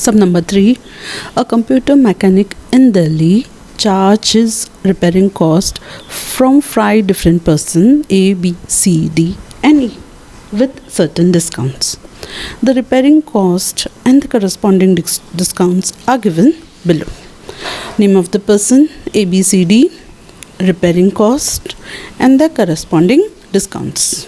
Sub number 3, a computer mechanic in Delhi charges repairing cost from 5 different persons A, B, C, D and E with certain discounts. The repairing cost and the corresponding discounts are given below. Name of the person A, B, C, D, repairing cost and the corresponding discounts.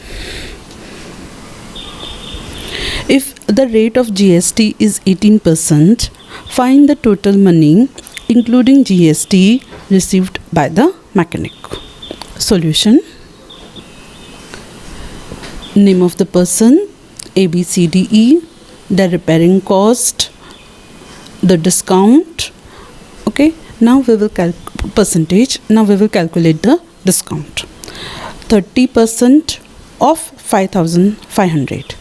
If the rate of GST is 18%, find the total money including GST received by the mechanic. Solution. Name of the person A, B, C, D, E, the repairing cost, the discount. Okay, now we will percentage. Now we will calculate the discount. 30% of 5,500.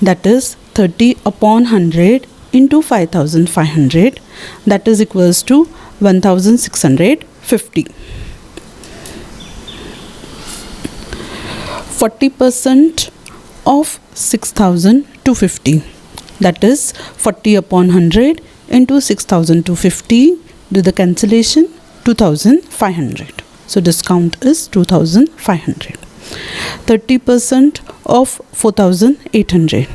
That is 30 upon 100 into 5,500. That is equals to 1,650. 40% of 6,250. That is 40 upon 100 into 6,250. Do the cancellation. 2,500. So discount is 2,500. 30% of 4,800.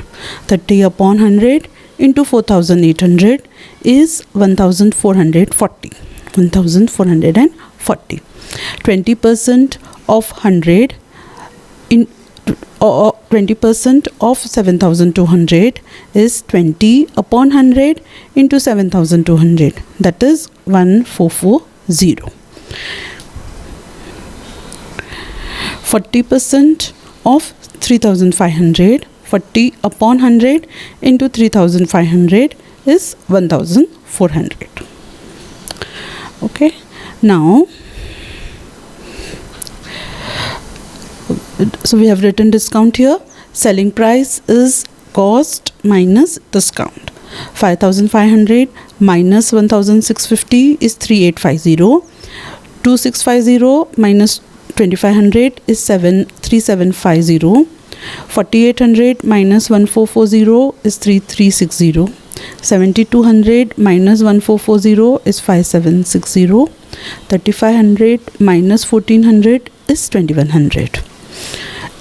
30 upon 100 into 4,800 is 1,440. 1,440. 20% of 100 in 20% of 7,200 is 20 upon 100 into 7,200. That is 1,440. 40% of 3,500. 40 upon 100 into 3,500 is 1,400. Okay, now so we have written discount here. Selling price is cost minus discount. 5,500 minus 1,650 is 3,850. 2,650 minus 2,500 is 3,750. 4,800 minus 1,440 is 3,360. 7,200 minus 1,440 is 5,760. 3,500 minus 1,400 is 2,100.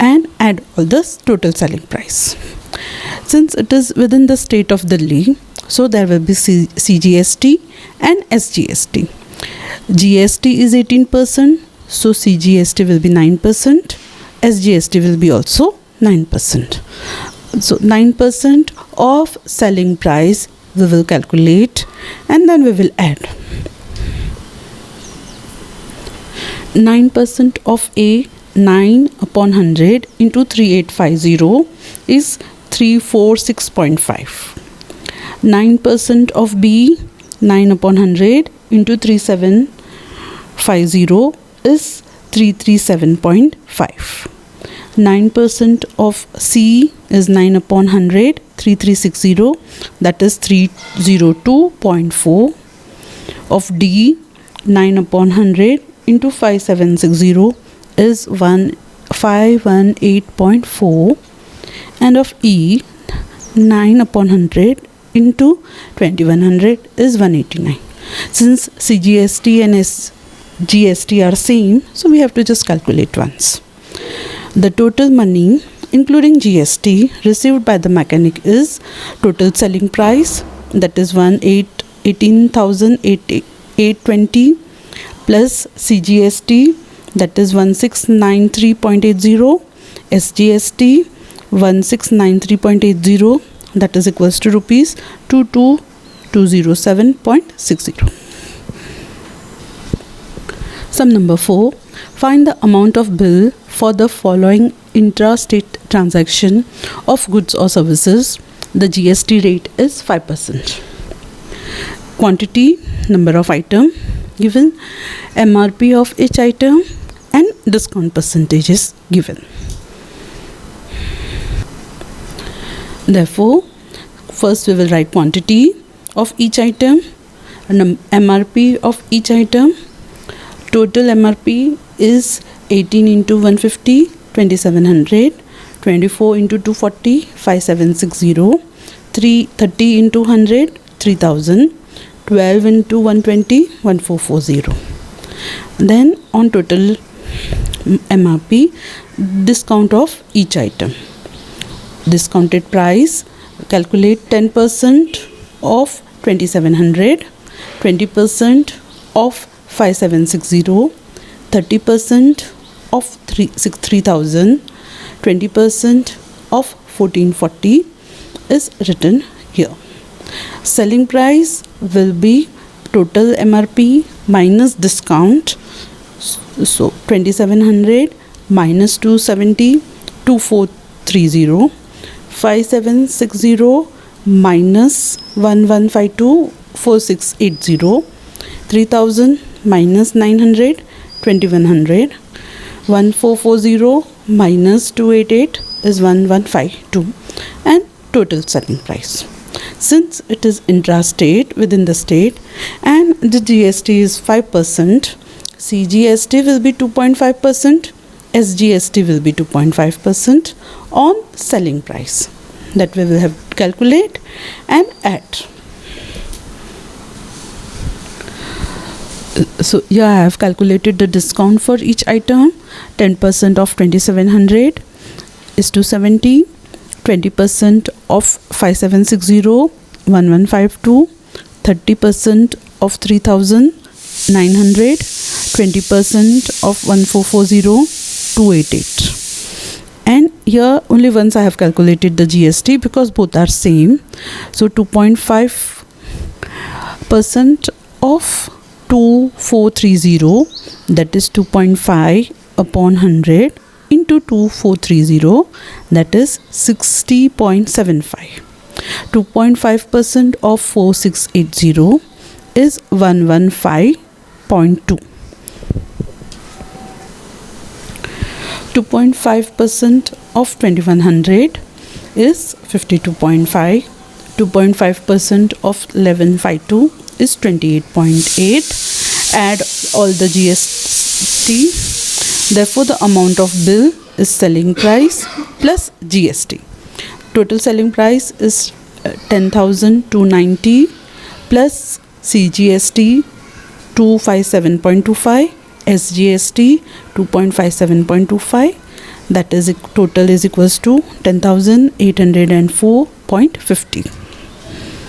And add all this total selling price. Since it is within the state of Delhi, so there will be CGST and SGST. GST is 18%, so CGST will be 9%. SGST will be also 9%. So 9% of selling price we will calculate and then we will add. 9% of A, 9 upon 100 into 3,850 is 346.5. 9% of B, 9 upon 100 into 3,750 is 337.5. 9% of C is 9 upon 100, 3,360, that is 302.4. Of D, 9 upon 100 into 5,760 is 518.4. And of E, 9 upon 100 into 2,100 is 189. Since CGST and SGST are same, so we have to just calculate once. The total money including GST received by the mechanic is total selling price, that is 18,820 plus CGST, that is 1693.80, SGST 1693.80, that is equals to rupees 22,207.60. Sum number 4. Find the amount of bill for the following intra-state transaction of goods or services. The GST rate is 5%. Quantity, number of item given, MRP of each item and discount percentages given. Therefore, first we will write quantity of each item, MRP of each item. Total MRP is 18 into 150, 2,700, 24 into 240, 5,760, 30 into 100, 3000. 12 into 120, 1440. Then on total MRP, discount of each item. Discounted price, calculate 10% of 2700, 20% of 5760, 30% of 3000, 20% of 1440 is written here. Selling price will be total MRP minus discount. So 2700 minus 270, 2430, 5760 minus 1152, 4680, 3000 minus 900, 2100, 1440 minus 288 is 1152, and total selling price. Since it is intra-state within the state and the GST is 5%, CGST will be 2.5%, SGST will be 2.5% on selling price. That we will have to calculate and add. So here I have calculated the discount for each item. 10% of 2700 is 270. 20% of 5760, 1152, 30% of 3000, 900, 20% of 1440, 288. And here only once I have calculated the GST because both are same. So 2.5% of 2430, that is 2.5 upon 100 into 2430, that is 60.75. 2.5% of 4680 is 115.2. 2.5% of 2100 is 52.5. 2.5% of 1152 is 28.8. Add all the GST. Therefore, the amount of bill is selling price plus GST. Total selling price is 10,290 plus CGST 257.25, SGST 2.57.25. That is total is equals to 10,804.50.